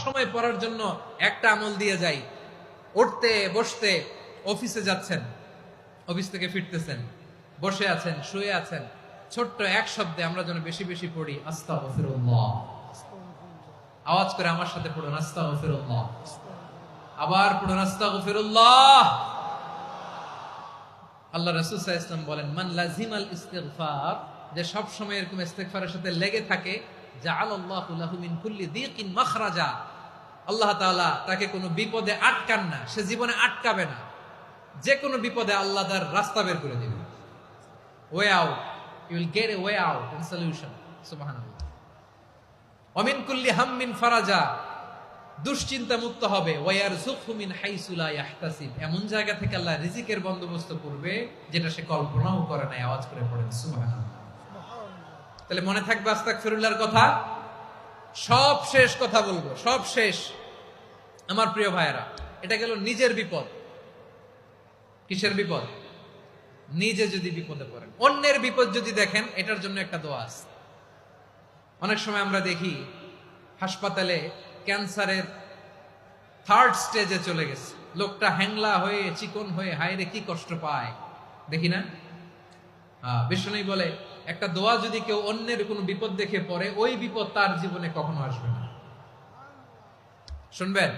সময় পড়ার জন্য একটা আমল দিয়ে যাই। উঠতে বসতে, অফিসে যাচ্ছেন, অফিস থেকে ফিরতেছেন, বসে আছেন, শুয়ে আছেন, ছোট্ট এক শব্দে আমরা যেন বেশি বেশি পড়ি আস্তাগফিরুল্লাহ। আওয়াজ করে আমার সাথে পড়ুন আস্তাগফিরুল্লাহ। আবার পড়ুন আস্তাগফিরুল্লাহ। আল্লাহ রাসূল সাল্লাল্লাহু আলাইহি ওয়াসাল্লাম বলেন, মান লাজিমাল ইস্তিগফার, যে সব সময় এরকম ইস্তিগফারের সাথে লেগে থাকে, জাআলাল্লাহু লাহু মিন কুল্লি যিকিন মাখরাজা, আল্লাহ তাআলা তাকে কোনো বিপদে আটকান না, সে জীবনে আটকাবে না। যে কোনো বিপদে আল্লাহ তার রাস্তা বের করে দিবেন। Way out, you will get a way out and solution. সুবহানাল্লাহ। ওয়া মিন কুল্লি হাম্মিন ফারাজা, দুশ্চিন্তা মুক্ত হবে। ওয়ায়ারযুকহু মিন হাইসু লা ইয়াহতাসিব, এমন জায়গা থেকে আল্লাহ রিজিকের বন্দোবস্ত করবে যেটা সে কল্পনাও করে নাই। আওয়াজ করে পড়েন সুবহানাল্লাহ। তাহলে মনে থাকবে আস্তাগফিরুল্লাহর কথা। সব শেষ কথা বলবো, সব শেষ আমার প্রিয় ভাইয়েরা। এটা গেল নিজের বিপদ। কিসের বিপদ? নিজে যদি বিপদে পড়েন। অন্যের বিপদ যদি দেখেন, এটার জন্য একটা দোয়া আছে। অনেক সময় আমরা দেখি হাসপাতালে ক্যান্সারের 3rd স্টেজে চলে গেছে, লোকটা হ্যাংলা হয়ে চিকন হয়ে হায়রে কি কষ্ট পায়, দেখি না? বিষ্ণু বলে একটা দোয়া যদি কেউ অন্যের কোনো বিপদ দেখে পড়ে, ওই বিপদ তার জীবনে কখনো আসবে না। শুনবেন?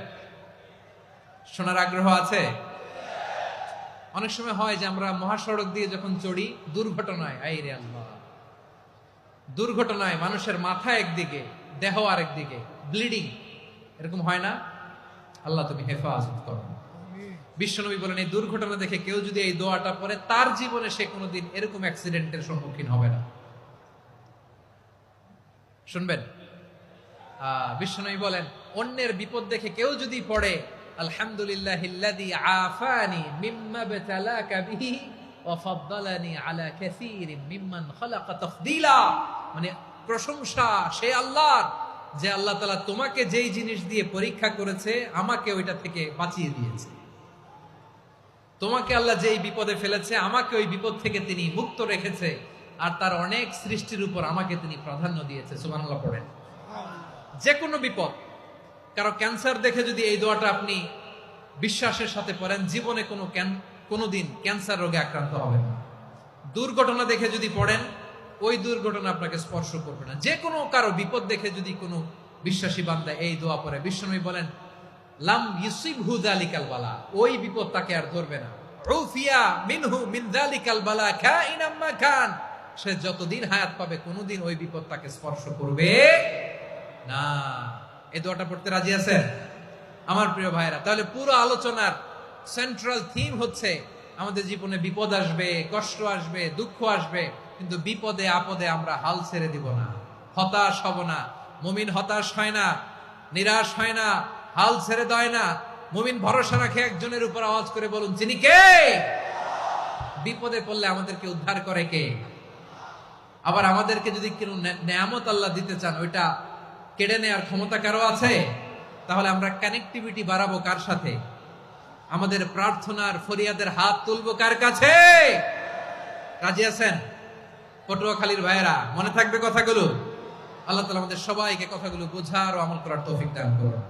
শোনার আগ্রহ আছে? অনেক সময় হয় যে আমরা মহাসড়ক দিয়ে যখন চড়ি, দুর্ঘটনায়, আইরে আল্লাহ, দুর্ঘটনায় মানুষের মাথা একদিকে, দেহ আরেকদিকে, ব্লিডিং, এরকম হয় না? আল্লাহ তুমি হেফাজত করো। বিশ্বনবী বলেন, এই দুর্ঘটনা দেখে কেউ যদি এই দোয়াটা পড়ে, তার জীবনে সে কোনোদিন এরকম অ্যাক্সিডেন্টের সম্মুখীন হবে না। শুনবেন? বিশ্বনবী বলেন, অন্যের বিপদ দেখে কেউ যদি পড়ে, আলহামদুলিল্লাহিল্লাযী আফানি মিম্মা বতালাকা বিহি ওয়া ফাদ্দালানি আলা কাসীরিন মিম্মান খালাকা তাফদীলা, মানে প্রশংসা সে আল্লাহর, যে আল্লাহ তাআলা তোমাকে যেই জিনিস দিয়ে পরীক্ষা করেছে, আমাকে ওইটা থেকে বাঁচিয়ে দিয়েছে। তোমাকে আল্লাহ যেই বিপদে ফেলেছে, আমাকে ওই বিপদ থেকে তিনি মুক্ত রেখেছে, আর তার অনেক সৃষ্টির উপর আমাকে তিনি প্রাধান্য দিয়েছে। সুবহানাল্লাহ পড়েন। যে কোনো বিপদ, কারো ক্যান্সার দেখে যদি এই দোয়াটা আপনি বিশ্বাসের সাথে পড়েন, জীবনে কোনোদিন ক্যান্সার রোগে আক্রান্ত হবেন না। দুর্ঘটনা দেখে যদি পড়েন, ওই দুর্ঘটনা আপনাকে স্পর্শ করবে না। যে কোনো কারো বিপদ দেখে যদি কোনো বিশ্বাসী বান্দা এই দোয়া পড়ে, বিশ্বনবী বলেন, লাম ইউসিবহু যালিকাল বালা, ওই বিপদ তাকে আর ধরবে না। উফিয়া মিনহু মিন যালিকাল বালা কাইনাম মা কান, সে যতদিন হায়াত পাবে কোনোদিন ওই বিপদ তাকে স্পর্শ করবে না। এই দোয়াটা পড়তে রাজি আছেন আমার প্রিয় ভাইরা? তাহলে পুরো আলোচনার সেন্ট্রাল থিম হচ্ছে, আমাদের জীবনে বিপদ আসবে, কষ্ট আসবে, দুঃখ আসবে, কিন্তু বিপদে আপদে আমরা হাল ছেড়ে দিব না, হতাশ হব না। মুমিন হতাশ হয় না, নিরাশ হয় না, হাল ছেড়ে দেয় না। মুমিন ভরসা রাখে একজনের উপর। আওয়াজ করে বলুন, যিনি কে? বিপদে পড়লে আমাদেরকে উদ্ধার করে কে? আবার আমাদেরকে যদি কোনো নেয়ামত আল্লাহ দিতে চান, ওইটা কেড়ে নেওয়ার ক্ষমতা কারো আছে? তাহলে আমরা কানেক্টিভিটি বাড়াবো কার সাথে? আমাদের প্রার্থনার ফরিয়াদের হাত তুলবো কার কাছে? রাজি আছেন পটুয়াখালীর ভাইয়েরা? মনে থাকবে কথাগুলো? আল্লাহ তাআলা আমাদের সবাইকে কথাগুলো বোঝার ও আমল করার তৌফিক দান করুন।